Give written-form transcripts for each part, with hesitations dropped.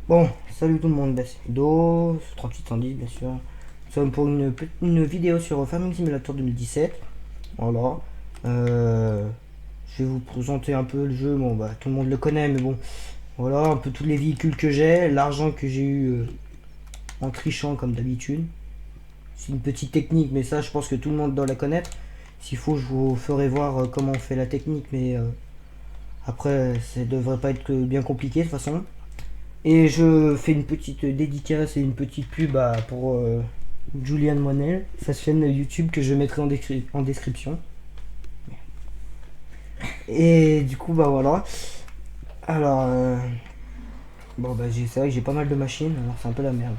Bon, salut tout le monde, c'est Ludo, 3810 bien sûr. Nous sommes pour une vidéo sur Farming Simulator 2017. Voilà. Euh, je vais vous présenter un peu le jeu. Bon, bah, tout le monde le connaît, mais bon. Voilà, un peu tous les véhicules que j'ai, l'argent que j'ai eu en trichant comme d'habitude. C'est une petite technique, mais ça, je pense que tout le monde doit la connaître. S'il faut, je vous ferai voir comment on fait la technique, mais après, ça devrait pas être bien compliqué de toute façon. Et je fais une petite dédicace et une petite pub pour Julian Monel, sa chaîne YouTube que je mettrai en description. Et du coup, bah voilà. Alors, bon, bah c'est vrai que j'ai pas mal de machines, alors c'est un peu la merde.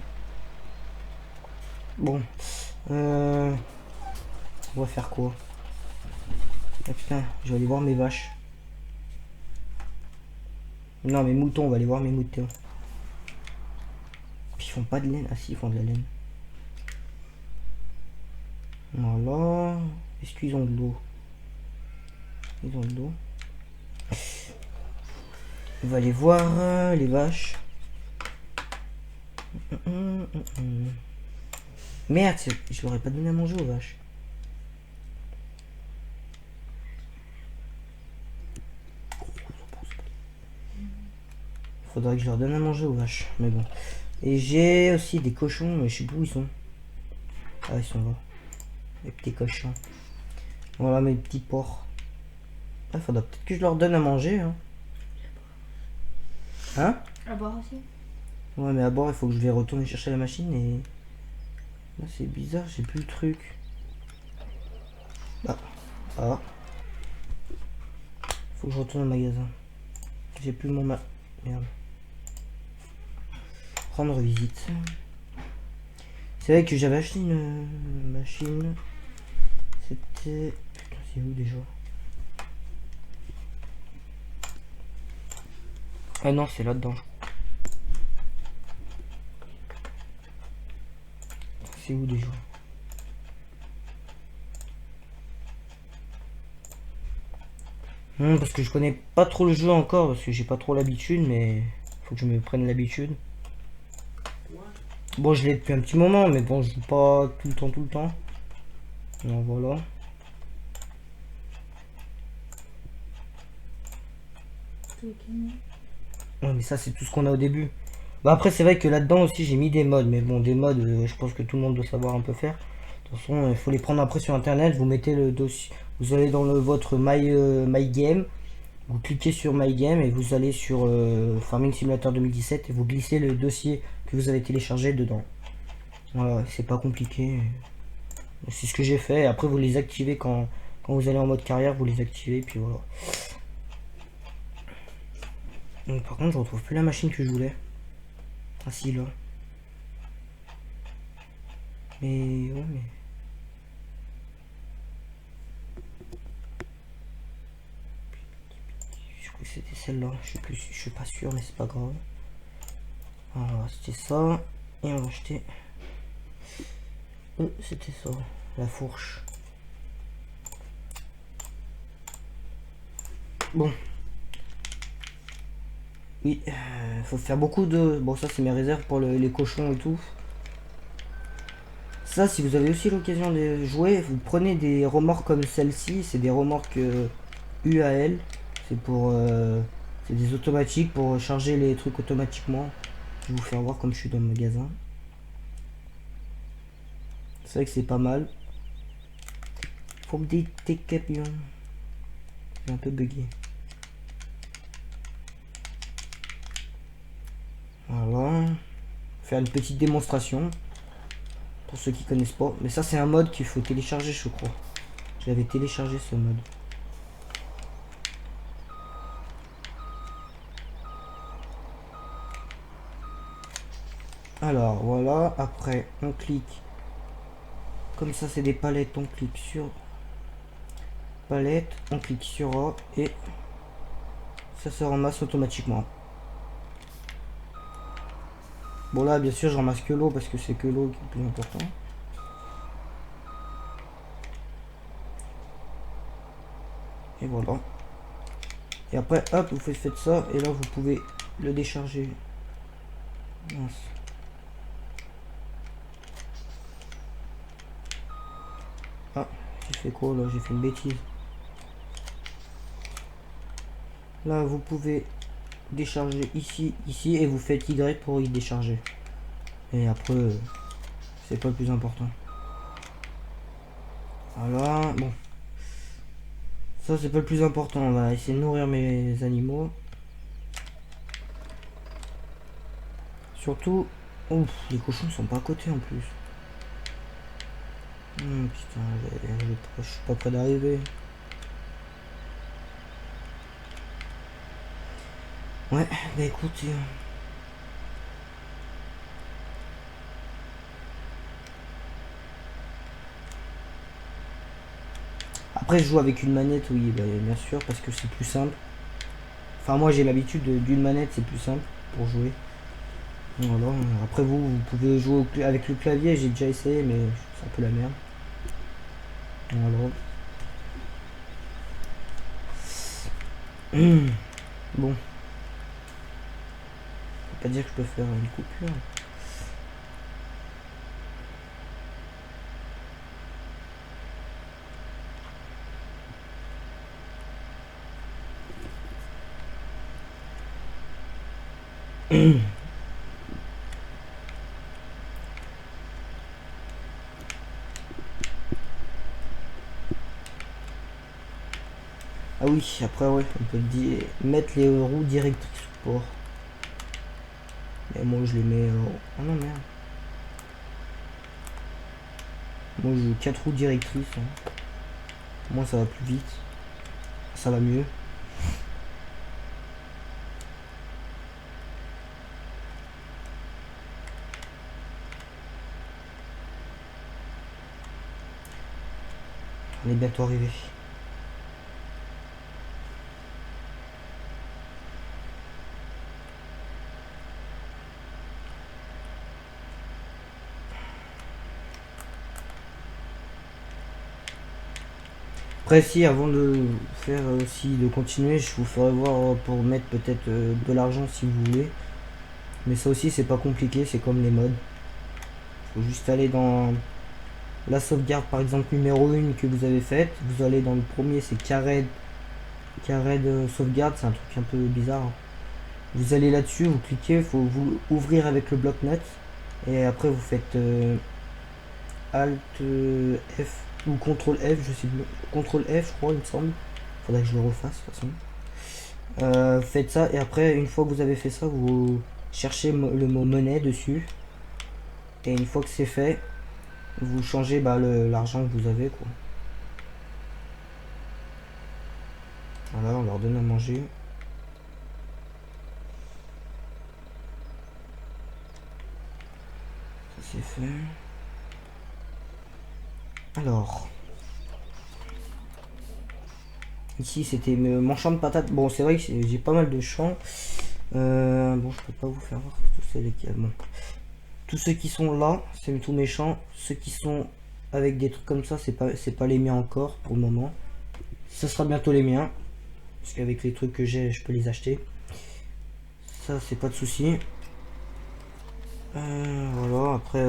Bon, euh, on va faire quoi? Ah putain, je vais aller voir mes vaches. Non, mes moutons, on va aller voir mes moutons. Ils font pas de laine. Ah si, ils font de la laine. Voilà. Est-ce qu'ils ont de l'eau? Ils ont de l'eau. On va aller voir les vaches. Merde, je leur ai pas donné à manger aux vaches. Faudrait que je leur donne à manger aux vaches, mais bon. Et j'ai aussi des cochons, mais je sais plus où ils sont. Ah, ils sont là. Les petits cochons. Voilà mes petits porcs. Ah, faudra peut-être que je leur donne à manger, hein. Hein? À boire aussi. Ouais, mais à bord, il faut que je vais retourner chercher la machine et... Là, c'est bizarre, j'ai plus le truc. Ah. Ah. Faut que je retourne au magasin. J'ai plus mon Merde. Rendre visite. C'est vrai que j'avais acheté une machine. C'était... Putain, c'est où déjà? Ah non, c'est là-dedans. C'est où déjà? Parce que je connais pas trop le jeu encore, parce que j'ai pas trop l'habitude, mais faut que je me prenne l'habitude. Bon, je l'ai depuis un petit moment, mais bon, je joue pas tout le temps, tout le temps. Alors voilà. Ouais, mais ça, c'est tout ce qu'on a au début. Bah après, c'est vrai que là-dedans aussi, j'ai mis des mods, mais bon, des mods, je pense que tout le monde doit savoir un peu faire. De toute façon, il faut les prendre après sur internet, vous mettez le dossier, vous allez dans votre My Game, vous cliquez sur My Game et vous allez sur Farming Simulator 2017 et vous glissez le dossier que vous avez téléchargé dedans. Voilà, c'est pas compliqué. C'est ce que j'ai fait. Après, vous les activez quand vous allez en mode carrière, vous les activez, et puis voilà. Donc, par contre, je retrouve plus la machine que je voulais. Ah si, là. Mais, ouais, mais... Je crois que c'était celle-là. Je suis pas sûr, mais c'est pas grave. Alors, on va acheter ça. Et on va acheter... c'était ça. La fourche. Bon. Oui, faut faire beaucoup de... Bon, ça, c'est mes réserves pour les cochons et tout. Ça, si vous avez aussi l'occasion de jouer, vous prenez des remorques comme celle-ci. C'est des remorques UAL. C'est pour... c'est des automatiques pour charger les trucs automatiquement. Je vais vous faire voir comme je suis dans le magasin. C'est vrai que c'est pas mal. Faut me des camions. J'ai un peu bugué. Voilà. Faire une petite démonstration. Pour ceux qui connaissent pas. Mais ça, c'est un mode qu'il faut télécharger, je crois. J'avais téléchargé ce mode. Alors, voilà. Après, on clique. Comme ça, c'est des palettes. On clique sur palette. On clique sur A. Et ça se ramasse automatiquement. Bon, là, bien sûr, je ramasse que l'eau parce que c'est que l'eau qui est le plus important. Et voilà. Et après, hop, vous faites ça. Et là, vous pouvez le décharger. Mince. Ah, j'ai fait quoi là? J'ai fait une bêtise. Là, vous pouvez décharger ici, ici, et vous faites Y pour y décharger. Et après, c'est pas le plus important. Voilà, bon. Ça, c'est pas le plus important. On va essayer de nourrir mes animaux. Surtout, ouf, les cochons sont pas à côté en plus. Putain, je suis pas près d'arriver. Ouais, bah écoute. Après, je joue avec une manette, oui, bah, bien sûr, parce que c'est plus simple. Enfin, moi j'ai l'habitude d'une manette, c'est plus simple pour jouer. Voilà. Après, vous pouvez jouer avec le clavier, j'ai déjà essayé, mais c'est un peu la merde. Voilà. Bon, faut pas dire que je peux faire une coupure. Ah oui, après ouais, on peut mettre les roues directrices au port. Mais moi je les mets... Oh non merde. Moi je joue 4 roues directrices. Hein. Moi ça va plus vite. Ça va mieux. On est bientôt arrivé. Après si, avant de faire aussi, de continuer, je vous ferai voir pour mettre peut-être de l'argent si vous voulez. Mais ça aussi c'est pas compliqué, c'est comme les modes. Faut juste aller dans la sauvegarde par exemple numéro 1 que vous avez faite. Vous allez dans le premier, c'est carré de sauvegarde, c'est un truc un peu bizarre. Vous allez là-dessus, vous cliquez, il faut vous ouvrir avec le bloc-notes. Et après vous faites Alt F ou CTRL F, je sais plus. CTRL F je crois il me semble. Faudrait que je le refasse de toute façon. Faites ça et après une fois que vous avez fait ça, vous cherchez le mot monnaie dessus. Et une fois que c'est fait, vous changez l'argent que vous avez quoi. Voilà, on leur donne à manger. Ça c'est fait. Alors, ici c'était mon champ de patates. Bon, c'est vrai que j'ai pas mal de champs. Bon, je peux pas vous faire voir tous ceux lesquels. Bon. Tous ceux qui sont là, c'est tous mes champs. Ceux qui sont avec des trucs comme ça, c'est pas les miens encore pour le moment. Ce sera bientôt les miens. Parce qu'avec les trucs que j'ai, je peux les acheter. Ça, c'est pas de souci. Voilà, après,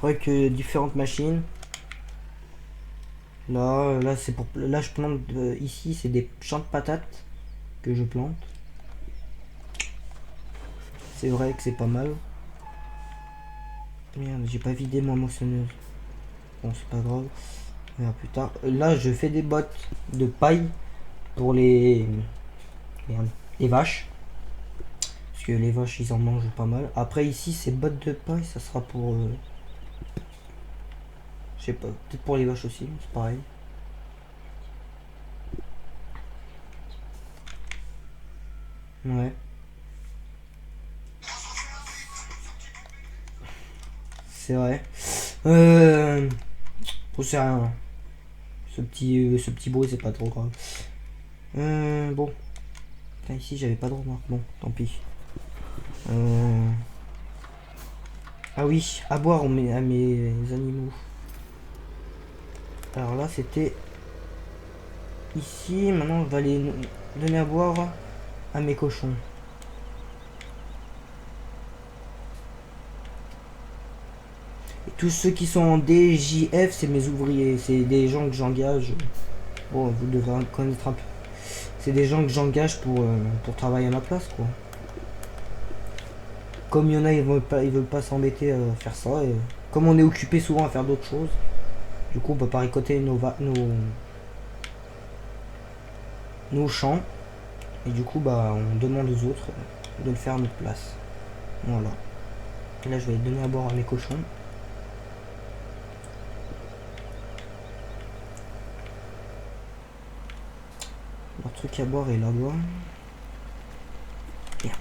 avec différentes machines. Là, c'est pour. Là, je plante ici, c'est des champs de patates que je plante. C'est vrai que c'est pas mal. Merde, j'ai pas vidé ma moissonneuse. Bon, c'est pas grave. On verra plus tard. Là, je fais des bottes de paille pour merde, les vaches. Parce que les vaches, ils en mangent pas mal. Après, ici, ces bottes de paille, ça sera pour. Je sais pas, peut-être pour les vaches aussi, c'est pareil. Ouais. C'est vrai. Bon, c'est rien. Ce petit bruit, c'est pas trop grave. Bon. Putain, ici, j'avais pas de remarque. Bon, tant pis. Ah oui, à boire à mes animaux. Alors là, c'était ici. Maintenant, on va les donner à boire à mes cochons. Et tous ceux qui sont en DJF, c'est mes ouvriers. C'est des gens que j'engage. Bon, vous devrez connaître un peu. C'est des gens que j'engage pour travailler à ma place, quoi. Comme il y en a, ils veulent pas s'embêter à faire ça. Et comme on est occupé souvent à faire d'autres choses, du coup, on peut pas récolter nos champs. Et du coup, bah, on demande aux autres de le faire à notre place. Voilà. Et là, je vais donner à boire à mes cochons. Leur truc à boire est là-bas. Bien.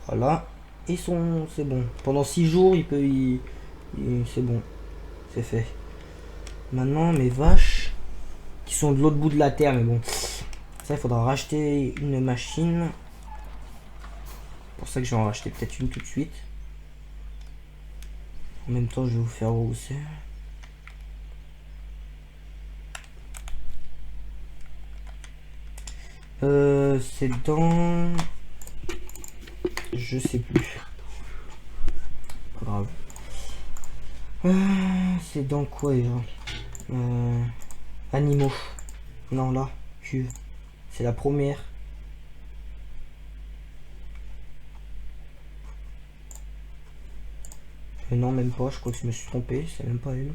Voilà. C'est bon. Pendant 6 jours, c'est bon. C'est fait. Maintenant, mes vaches, qui sont de l'autre bout de la terre, mais bon. Ça, il faudra racheter une machine. C'est pour ça que je vais en racheter peut-être une tout de suite. En même temps, je vais vous faire voir où c'est. C'est dans... Je sais plus. Pas grave. C'est dans quoi déjà Animaux. Non, là. Cuve. C'est la première. Non, même pas. Je crois que je me suis trompé. C'est même pas une.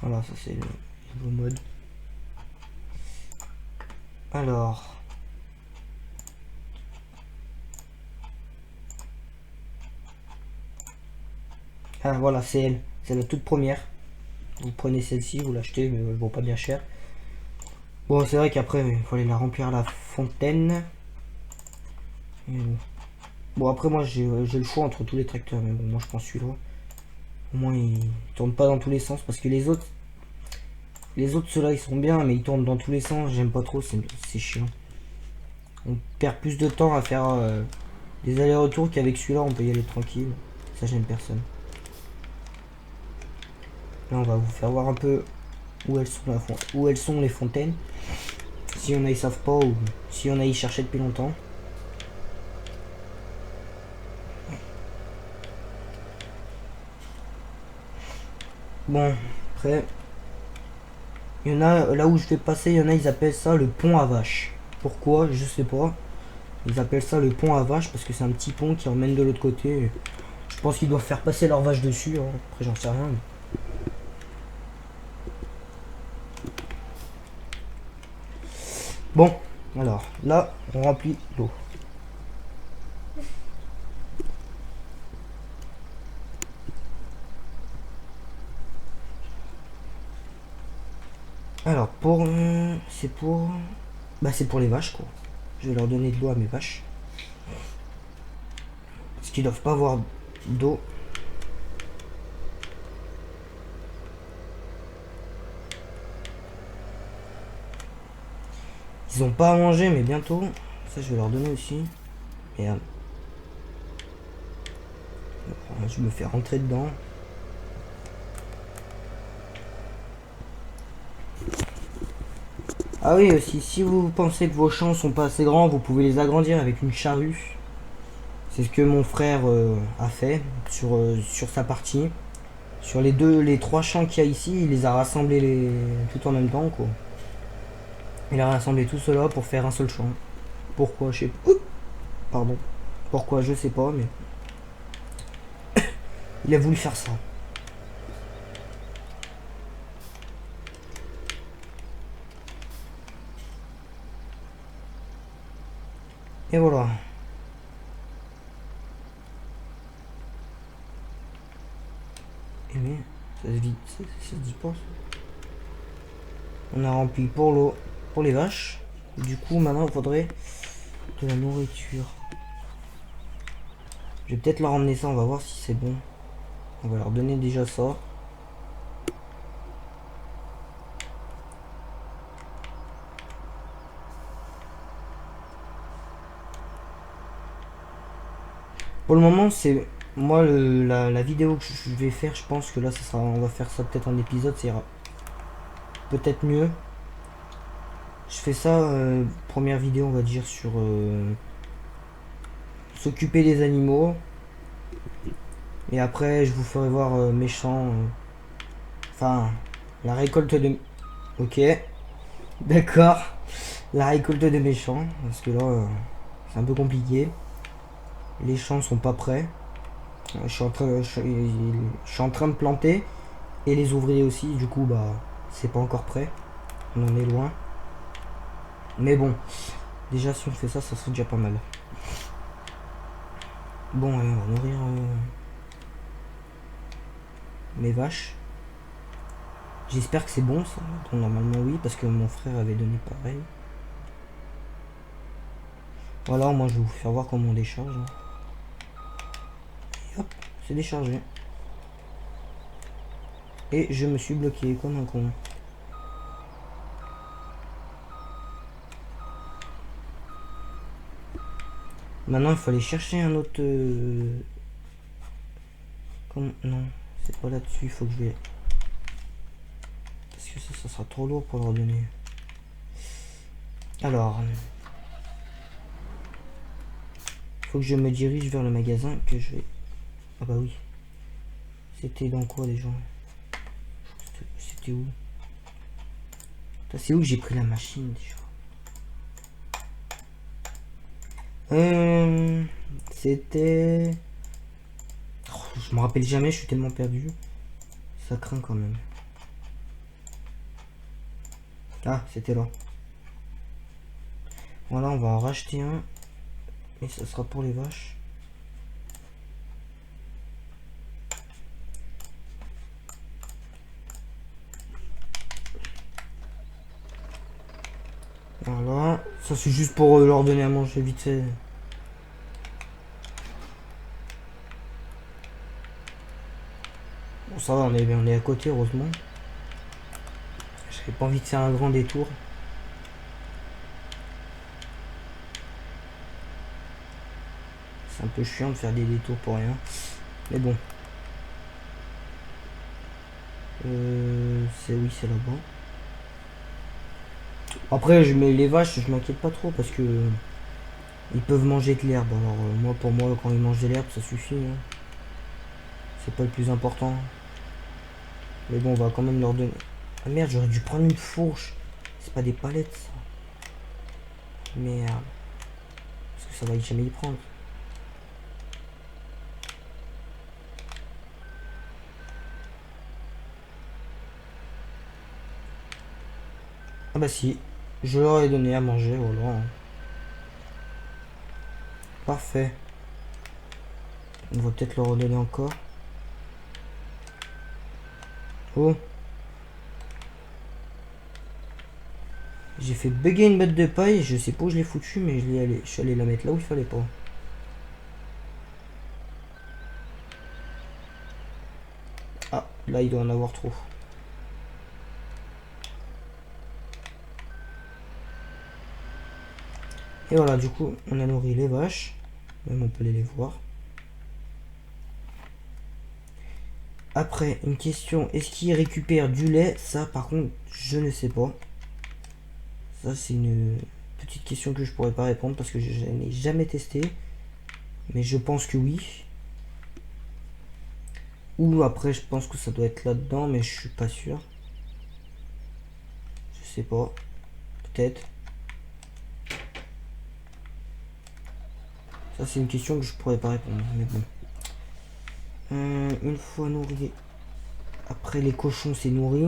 Voilà, ça c'est le nouveau mode. Alors. Ah voilà, c'est elle. C'est la toute première. Vous prenez celle-ci, vous l'achetez, mais elle vaut pas bien cher. Bon, c'est vrai qu'après, il faut aller la remplir à la fontaine. Bon, après, moi, j'ai le choix entre tous les tracteurs. Mais bon, moi, je prends celui-là. Au moins, il tourne pas dans tous les sens. Parce que les autres, ceux-là, ils sont bien, mais ils tournent dans tous les sens. J'aime pas trop, c'est chiant. On perd plus de temps à faire des allers-retours qu'avec celui-là, on peut y aller tranquille. Ça, j'aime personne. Là, on va vous faire voir un peu où elles sont les fontaines. Si on a, ils savent pas, ou si on a y cherché depuis longtemps. Bon, après, il y en a, là où je vais passer, il y en a, ils appellent ça le pont à vache. Pourquoi? Je sais pas. Ils appellent ça le pont à vache parce que c'est un petit pont qui emmène de l'autre côté. Je pense qu'ils doivent faire passer leur vache dessus. Hein. Après, j'en sais rien. Bon, alors, là, on remplit l'eau. Alors, c'est pour... Bah, c'est pour les vaches, quoi. Je vais leur donner de l'eau à mes vaches. Parce qu'ils doivent pas avoir d'eau. Ils ont pas à manger, mais bientôt. Ça, je vais leur donner aussi. Merde. Je me fais rentrer dedans. Ah oui, aussi, si vous pensez que vos champs sont pas assez grands, vous pouvez les agrandir avec une charrue. C'est ce que mon frère a fait sur sa partie. Sur les trois champs qu'il y a ici, il les a rassemblés tout en même temps, quoi. Il a rassemblé tout cela pour faire un seul champ. Pourquoi, je sais pas. Pardon. Pourquoi, je sais pas, mais il a voulu faire ça. Et voilà. Et mais, ça se vide, ça se dit pas. On a rempli pour l'eau, pour les vaches. Du coup, maintenant, il faudrait de la nourriture. Je vais peut-être leur emmener ça, on va voir si c'est bon. On va leur donner déjà ça. Pour le moment, c'est moi, la vidéo que je vais faire, je pense que là, ça sera, on va faire ça peut-être en épisode, ça ira peut-être mieux. Je fais ça, première vidéo, on va dire, sur s'occuper des animaux. Et après, je vous ferai voir mes champs. Enfin, la récolte de... Ok, d'accord. La récolte de mes champs. Parce que là, c'est un peu compliqué. Les champs sont pas prêts. Je suis en train de planter. Et les ouvriers aussi. Du coup, bah, c'est pas encore prêt. On en est loin. Mais bon, déjà, si on fait ça, ça serait déjà pas mal. Bon, allez, on va nourrir mes vaches. J'espère que c'est bon ça. Donc, normalement oui, parce que mon frère avait donné pareil. Voilà, moi je vais vous faire voir comment on décharge. Et hop, c'est déchargé. Et je me suis bloqué comme un con. Maintenant il faut aller chercher un autre... Non, c'est pas là-dessus, il faut que je vais... Parce que ça sera trop lourd pour leur donner. Alors... Il faut que je me dirige vers le magasin que je vais... Ah bah oui. C'était dans quoi déjà? C'était où? C'est où que j'ai pris la machine déjà? C'était... Oh, je me rappelle jamais, je suis tellement perdu. Ça craint quand même. Ah, c'était là. Voilà, on va en racheter un. Et ça sera pour les vaches. Voilà. Ça c'est juste pour leur donner à manger vite fait. Bon ça va, on est à côté heureusement. J'avais pas envie de faire un grand détour. C'est un peu chiant de faire des détours pour rien. Mais bon. C'est là-bas. Après je mets les vaches, je m'inquiète pas trop parce que ils peuvent manger de l'herbe. Alors moi pour moi quand ils mangent de l'herbe ça suffit. Hein. C'est pas le plus important. Mais bon on va quand même leur donner. Ah merde j'aurais dû prendre une fourche. C'est pas des palettes ça. Merde. Parce que ça va jamais y prendre. Ah bah si. Je leur ai donné à manger, voilà. Parfait. On va peut-être leur redonner encore. Oh. J'ai fait bugger une botte de paille. Je sais pas où je l'ai foutu, mais je suis allé la mettre là où il fallait pas. Ah, là il doit en avoir trop. Et voilà, du coup, on a nourri les vaches. Même on peut les voir. Après, une question. Est-ce qu'ils récupèrent du lait? Ça, par contre, je ne sais pas. Ça, c'est une petite question que je pourrais pas répondre parce que je n'ai jamais testé. Mais je pense que oui. Ou après, je pense que ça doit être là-dedans, mais je suis pas sûr. Je sais pas. Peut-être. Ça, c'est une question que je pourrais pas répondre, mais bon. Une fois nourri. Après, les cochons, c'est nourri.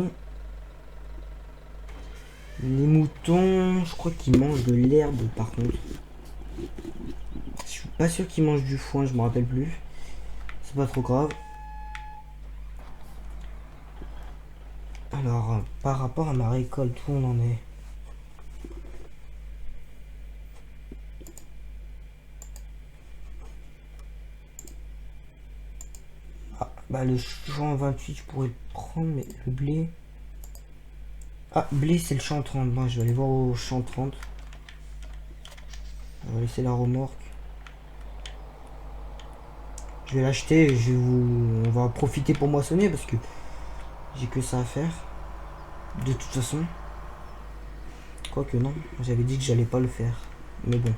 Les moutons, je crois qu'ils mangent de l'herbe, par contre. Je suis pas sûr qu'ils mangent du foin, je me rappelle plus. C'est pas trop grave. Alors, par rapport à ma récolte, où on en est? Ah, bah le champ 28, je pourrais le prendre, mais le blé... Ah, blé, c'est le champ 30. Bon, je vais aller voir au champ 30. On va laisser la remorque. Je vais l'acheter et on va profiter pour moissonner parce que j'ai que ça à faire. De toute façon. Quoique non, j'avais dit que j'allais pas le faire. Mais bon.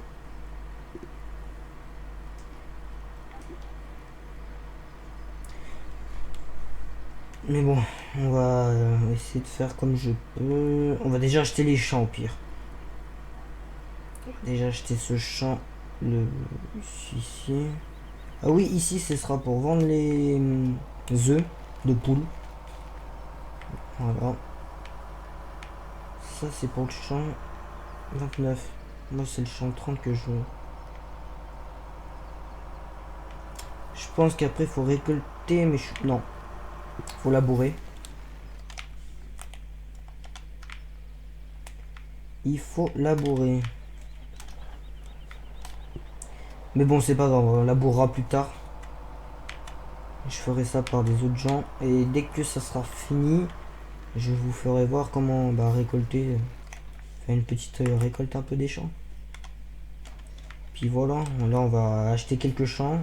Mais bon, on va essayer de faire comme je peux. On va déjà acheter les champs au pire. Déjà acheter ce champ, le ici. Ah oui, ici ce sera pour vendre les œufs de poule. Voilà. Ça c'est pour le champ 29. Moi c'est le champ 30 que je veux. Je pense qu'après faut récolter, mais non. Faut labourer. Il faut labourer. Mais bon, c'est pas grave, on labourera plus tard. Je ferai ça par des autres gens. Et dès que ça sera fini, je vous ferai voir comment récolter. Faire une petite récolte un peu des champs. Puis voilà, là on va acheter quelques champs.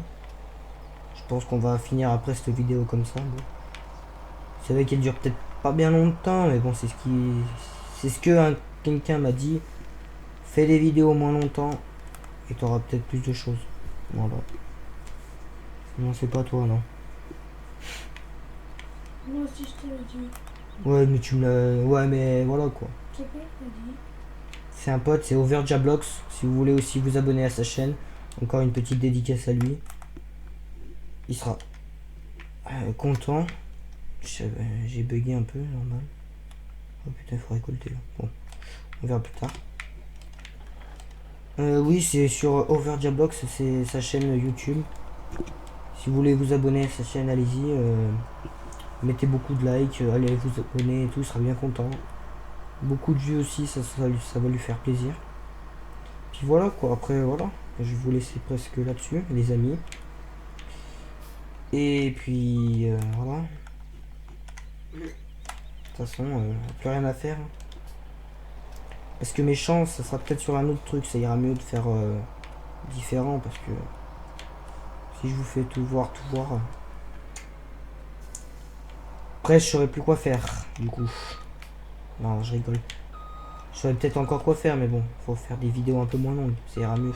Je pense qu'on va finir après cette vidéo comme ça. Bon. C'est vrai qu'elle dure peut-être pas bien longtemps, mais bon, c'est ce que quelqu'un m'a dit. Fais des vidéos moins longtemps et tu auras peut-être plus de choses. Voilà. Non, c'est pas toi, non. Moi aussi je te l'ai dit. Ouais, mais tu me l'as. Ouais, mais voilà quoi. C'est quoi que t'as dit? C'est un pote, c'est Overjablox. Si vous voulez aussi vous abonner à sa chaîne, encore une petite dédicace à lui. Il sera content. J'ai bugué un peu, normal. Oh putain, il faut récolter là. Bon, on verra plus tard. Oui, c'est sur Overjablox, c'est sa chaîne YouTube. Si vous voulez vous abonner à sa chaîne, allez-y. Mettez beaucoup de likes, allez vous abonner et tout, il sera bien content. Beaucoup de vues aussi, ça va lui faire plaisir. Puis voilà quoi, après voilà. Je vais vous laisser presque là-dessus, les amis. Et puis voilà. De toute façon, plus rien à faire. Parce que mes chances, ça sera peut-être sur un autre truc, ça ira mieux de faire différent parce que si je vous fais tout voir. Après, je saurais plus quoi faire, du coup. Non, je rigole. Je saurais peut-être encore quoi faire, mais bon, faut faire des vidéos un peu moins longues, ça ira mieux.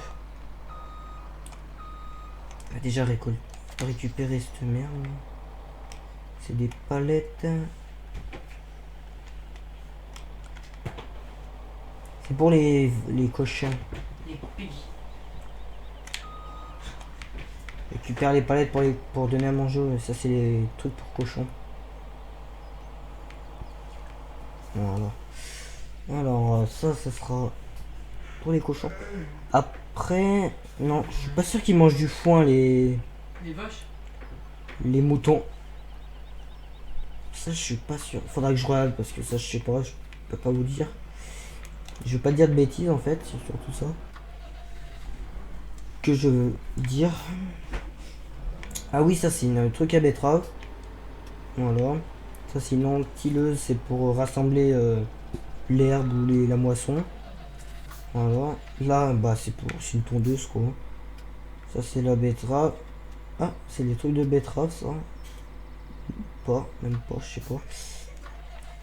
On va déjà récupérer cette merde. C'est des palettes. C'est pour les cochons. Les piggy. Récupère les palettes pour donner à manger. Ça, c'est les trucs pour cochons. Voilà. Alors, ça sera pour les cochons. Après, non, je suis pas sûr qu'ils mangent du foin, Les vaches. les moutons. Ça, je suis pas sûr. Faudra que je regarde parce que ça, je sais pas, je peux pas vous dire. Je veux pas dire de bêtises en fait, c'est surtout ça que je veux dire. Ah oui, ça c'est une truc à betterave. Voilà. Ça c'est une antileuse, c'est pour rassembler l'herbe ou la moisson. Voilà. Là, c'est une tondeuse quoi. Ça c'est la betterave. Ah, c'est des trucs de betterave ça. Pas, même pas, je sais pas.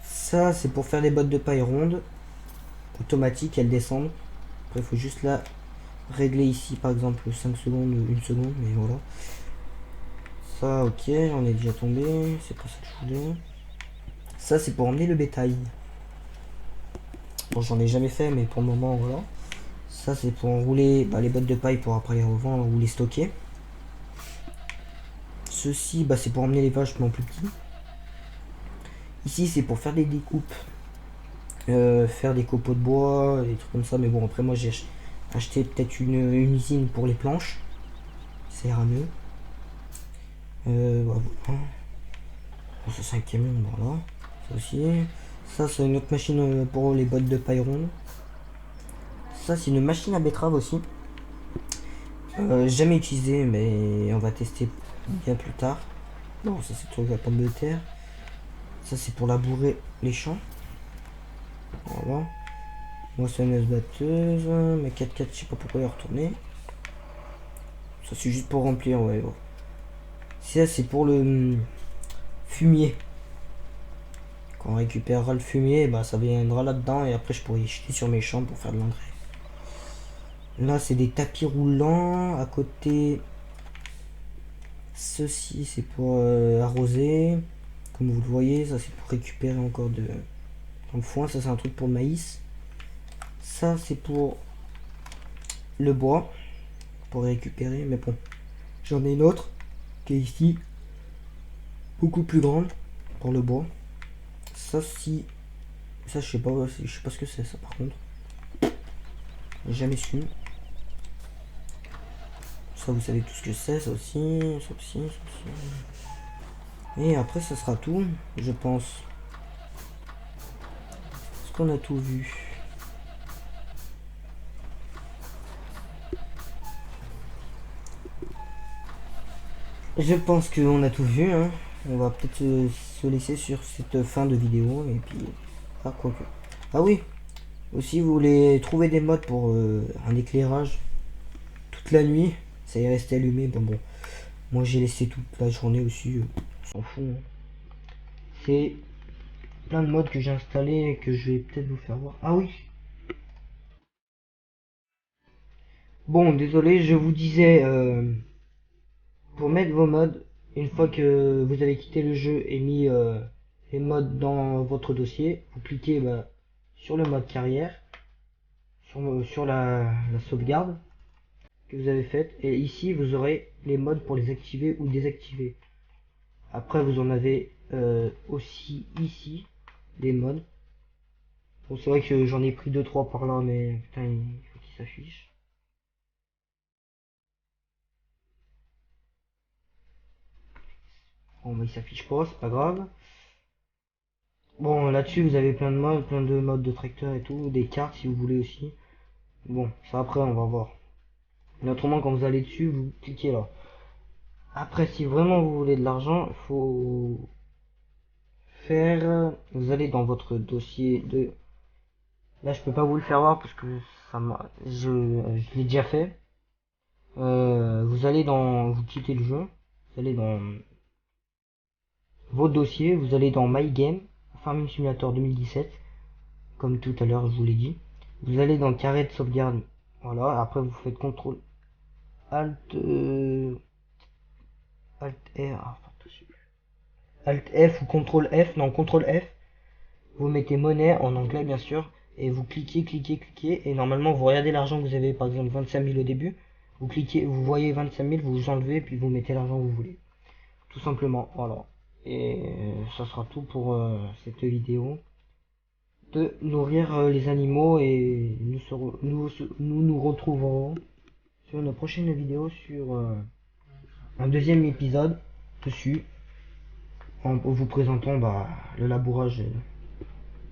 Ça c'est pour faire des bottes de paille rondes. Automatiques, elles descendent. Après, il faut juste la régler ici, par exemple 5 secondes, 1 seconde, mais voilà. Ça, ok, on est déjà tombé, c'est pas ça que je voulais. Ça, c'est pour emmener le bétail. Bon, j'en ai jamais fait, mais pour le moment, voilà. Ça, c'est pour enrouler les bottes de paille pour après les revendre ou les stocker. Ceci, c'est pour emmener les vaches, mais en plus petit. Ici, c'est pour faire des découpes. Faire des copeaux de bois, des trucs comme ça, mais bon, après, moi, j'ai acheté peut-être une usine pour les planches. Ça ira mieux. Voilà. Ça c'est un camion, voilà. Ça aussi. Ça c'est une autre machine pour les bottes de paille ronde. Ça c'est une machine à betterave aussi. Jamais utilisé, mais on va tester bien plus tard. Non, ça c'est pour la pomme de terre. Ça c'est pour labourer les champs. Voilà. Moissonneuse batteuse. Mais 4x4, je sais pas pourquoi il est retourné. Ça c'est juste pour remplir, ouais. Ça, c'est pour le fumier. Quand on récupérera le fumier, bah, ça viendra là-dedans et après je pourrai y jeter sur mes champs pour faire de l'engrais. Là, c'est des tapis roulants. À côté, ceci, c'est pour arroser. Comme vous le voyez, ça c'est pour récupérer encore dans le foin. Ça, c'est un truc pour le maïs. Ça, c'est pour le bois. Pour récupérer. Mais bon, j'en ai une autre qui est ici. Beaucoup plus grande pour le bois. Ça, si. Ça, je sais pas ce que c'est, ça, par contre. J'ai jamais su. Ça, vous savez tout ce que c'est, ça aussi, ça aussi, ça aussi. Et après, ça sera tout, je pense. Est-ce qu'on a tout vu? Je pense qu'on a tout vu, hein. On va peut-être se laisser sur cette fin de vidéo, et puis... Ah, quoique. Ah oui, aussi, vous voulez trouver des modes pour un éclairage toute la nuit, ça y est resté allumé, bon. Moi, j'ai laissé toute la journée aussi, on s'en fout, hein. C'est plein de modes que j'ai installés et que je vais peut-être vous faire voir. Ah oui. Bon, désolé, je vous disais, pour mettre vos modes, une fois que vous avez quitté le jeu et mis les modes dans votre dossier, vous cliquez sur le mode carrière, sur la sauvegarde que vous avez faite, et ici vous aurez les modes pour les activer ou désactiver. Après, vous en avez aussi ici des modes. Bon, c'est vrai que j'en ai pris 2-3 par là, mais putain, il faut qu'il s'affiche. Bon, bah, il s'affiche pas, c'est pas grave. Bon, là-dessus, vous avez plein de modes de tracteur et tout, des cartes si vous voulez aussi. Bon, ça après, on va voir. Mais autrement, quand vous allez dessus, vous cliquez là. Après, si vraiment vous voulez de l'argent, il faut faire... Vous allez dans votre dossier de... Là, je peux pas vous le faire voir parce que ça m'a... Je l'ai déjà fait. Vous allez dans... Vous quittez le jeu. Vous allez dans vos dossiers. Vous allez dans My Game. Farming Simulator 2017. Comme tout à l'heure, je vous l'ai dit. Vous allez dans carré de sauvegarde. Voilà. Après, vous faites CTRL Alt... Alt R. Ah, Alt F ou CTRL F. Non, CTRL F. Vous mettez monnaie en anglais, bien sûr. Et vous cliquez, cliquez, cliquez. Et normalement, vous regardez l'argent que vous avez. Par exemple, 25 000 au début. Vous cliquez, vous voyez 25 000, vous enlevez, puis vous mettez l'argent que vous voulez. Tout simplement, voilà. Et ça sera tout pour cette vidéo. De nourrir les animaux et nous retrouverons sur une prochaine vidéo sur un deuxième épisode dessus. En vous présentant le labourage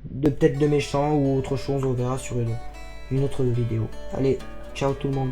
de peut-être de méchants ou autre chose, on verra sur une autre vidéo. Allez, ciao tout le monde.